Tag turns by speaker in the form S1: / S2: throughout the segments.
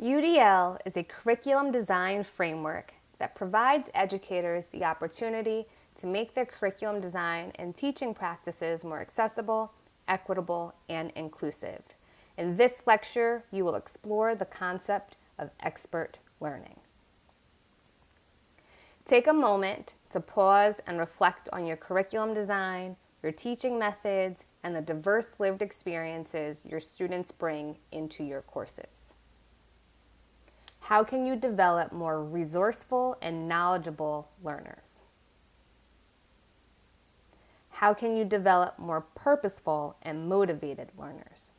S1: UDL is a curriculum design framework that provides educators the opportunity to make their curriculum design and teaching practices more accessible, equitable, and inclusive. In this lecture, you will explore the concept of expert learning. Take a moment to pause and reflect on your curriculum design, your teaching methods, and the diverse lived experiences your students bring into your courses. How can you develop more resourceful and knowledgeable learners? How can you develop more purposeful and motivated learners?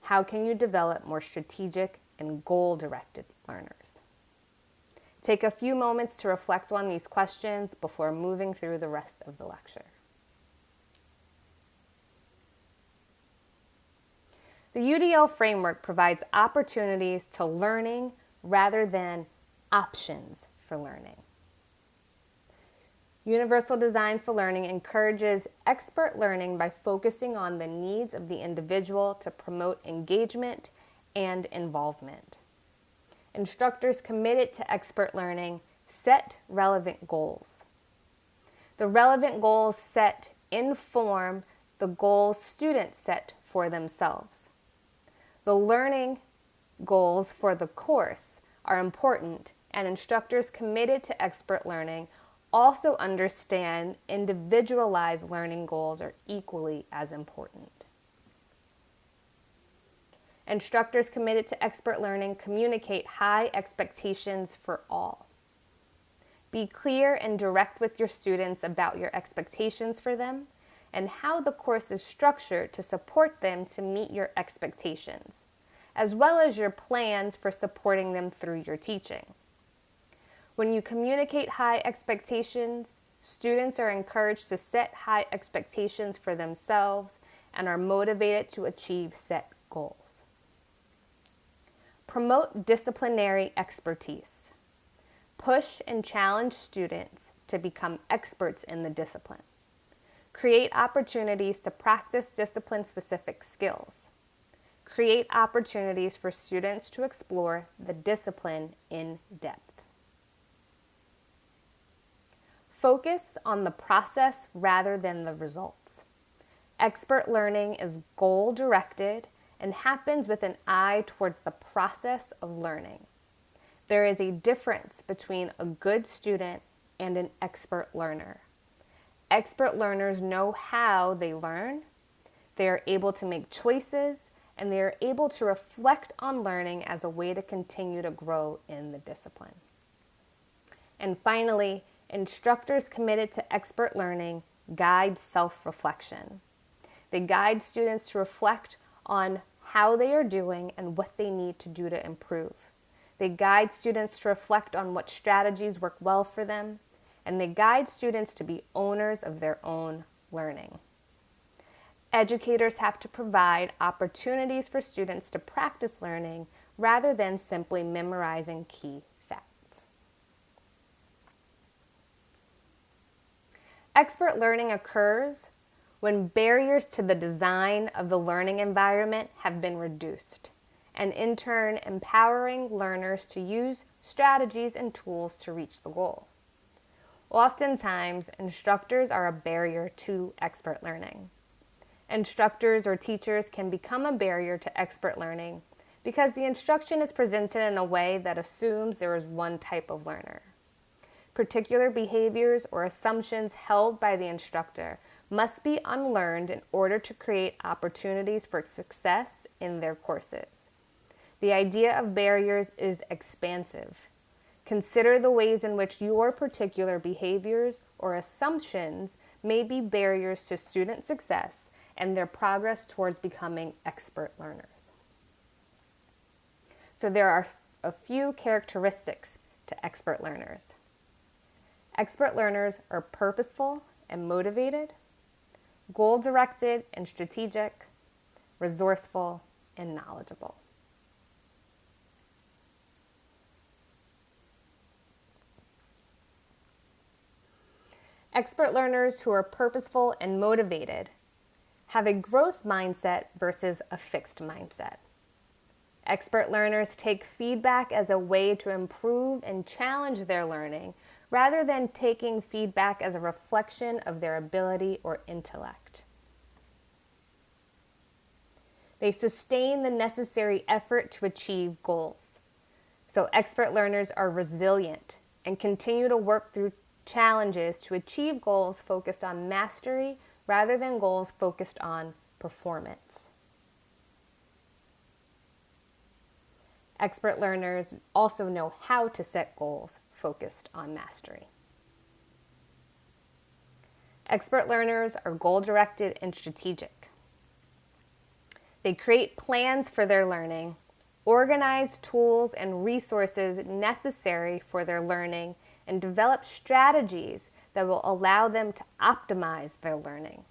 S1: How can you develop more strategic and goal-directed learners? Take a few moments to reflect on these questions before moving through the rest of the lecture. The UDL framework provides opportunities to learning rather than options for learning. Universal Design for Learning encourages expert learning by focusing on the needs of the individual to promote engagement and involvement. Instructors committed to expert learning set relevant goals. The relevant goals set inform the goals students set for themselves. The learning goals for the course are important, and instructors committed to expert learning also understand individualized learning goals are equally as important. Instructors committed to expert learning communicate high expectations for all. Be clear and direct with your students about your expectations for them and how the course is structured to support them to meet your expectations, as well as your plans for supporting them through your teaching. When you communicate high expectations, students are encouraged to set high expectations for themselves and are motivated to achieve set goals. Promote disciplinary expertise. Push and challenge students to become experts in the discipline. Create opportunities to practice discipline-specific skills. Create opportunities for students to explore the discipline in depth. Focus on the process rather than the results. Expert learning is goal-directed and happens with an eye towards the process of learning. There is a difference between a good student and an expert learner. Expert learners know how they learn, they are able to make choices, and they are able to reflect on learning as a way to continue to grow in the discipline. And finally, instructors committed to expert learning guide self-reflection. They guide students to reflect on how they are doing and what they need to do to improve. They guide students to reflect on what strategies work well for them, and they guide students to be owners of their own learning. Educators have to provide opportunities for students to practice learning rather than simply memorizing key facts. Expert learning occurs when barriers to the design of the learning environment have been reduced, and in turn empowering learners to use strategies and tools to reach the goal. Oftentimes, instructors are a barrier to expert learning. Instructors or teachers can become a barrier to expert learning because the instruction is presented in a way that assumes there is one type of learner. Particular behaviors or assumptions held by the instructor must be unlearned in order to create opportunities for success in their courses. The idea of barriers is expansive. Consider the ways in which your particular behaviors or assumptions may be barriers to student success and their progress towards becoming expert learners. So there are a few characteristics to expert learners. Expert learners are purposeful and motivated, goal-directed and strategic, resourceful, and knowledgeable. Expert learners who are purposeful and motivated have a growth mindset versus a fixed mindset. Expert learners take feedback as a way to improve and challenge their learning, rather than taking feedback as a reflection of their ability or intellect. They sustain the necessary effort to achieve goals. So expert learners are resilient and continue to work through challenges to achieve goals focused on mastery rather than goals focused on performance. Expert learners also know how to set goals focused on mastery. Expert learners are goal-directed and strategic. They create plans for their learning, organize tools and resources necessary for their learning, and develop strategies that will allow them to optimize their learning.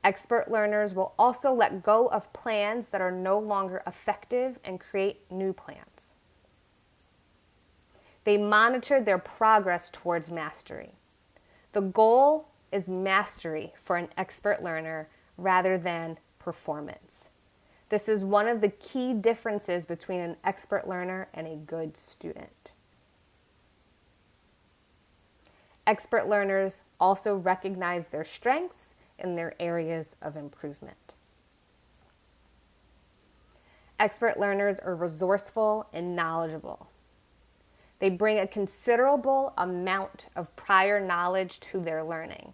S1: Expert learners will also let go of plans that are no longer effective and create new plans. They monitor their progress towards mastery. The goal is mastery for an expert learner rather than performance. This is one of the key differences between an expert learner and a good student. Expert learners also recognize their strengths and their areas of improvement. Expert learners are resourceful and knowledgeable. They bring a considerable amount of prior knowledge to their learning.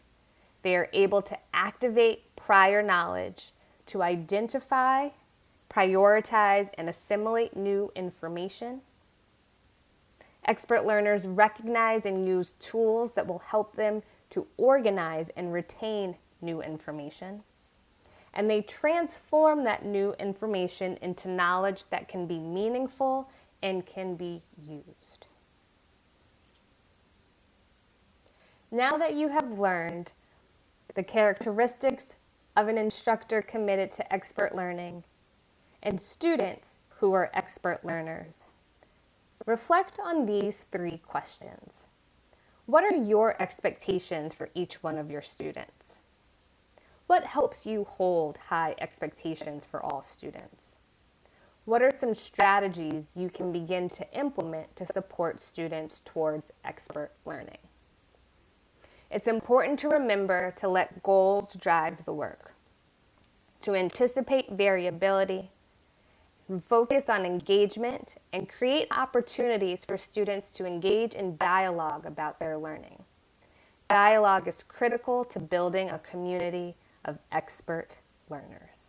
S1: They are able to activate prior knowledge to identify, prioritize, and assimilate new information. Expert learners recognize and use tools that will help them to organize and retain new information. And they transform that new information into knowledge that can be meaningful and can be used. Now that you have learned the characteristics of an instructor committed to expert learning and students who are expert learners, reflect on these 3 questions. What are your expectations for each one of your students? What helps you hold high expectations for all students? What are some strategies you can begin to implement to support students towards expert learning? It's important to remember to let goals drive the work, to anticipate variability, focus on engagement, and create opportunities for students to engage in dialogue about their learning. Dialogue is critical to building a community of expert learners.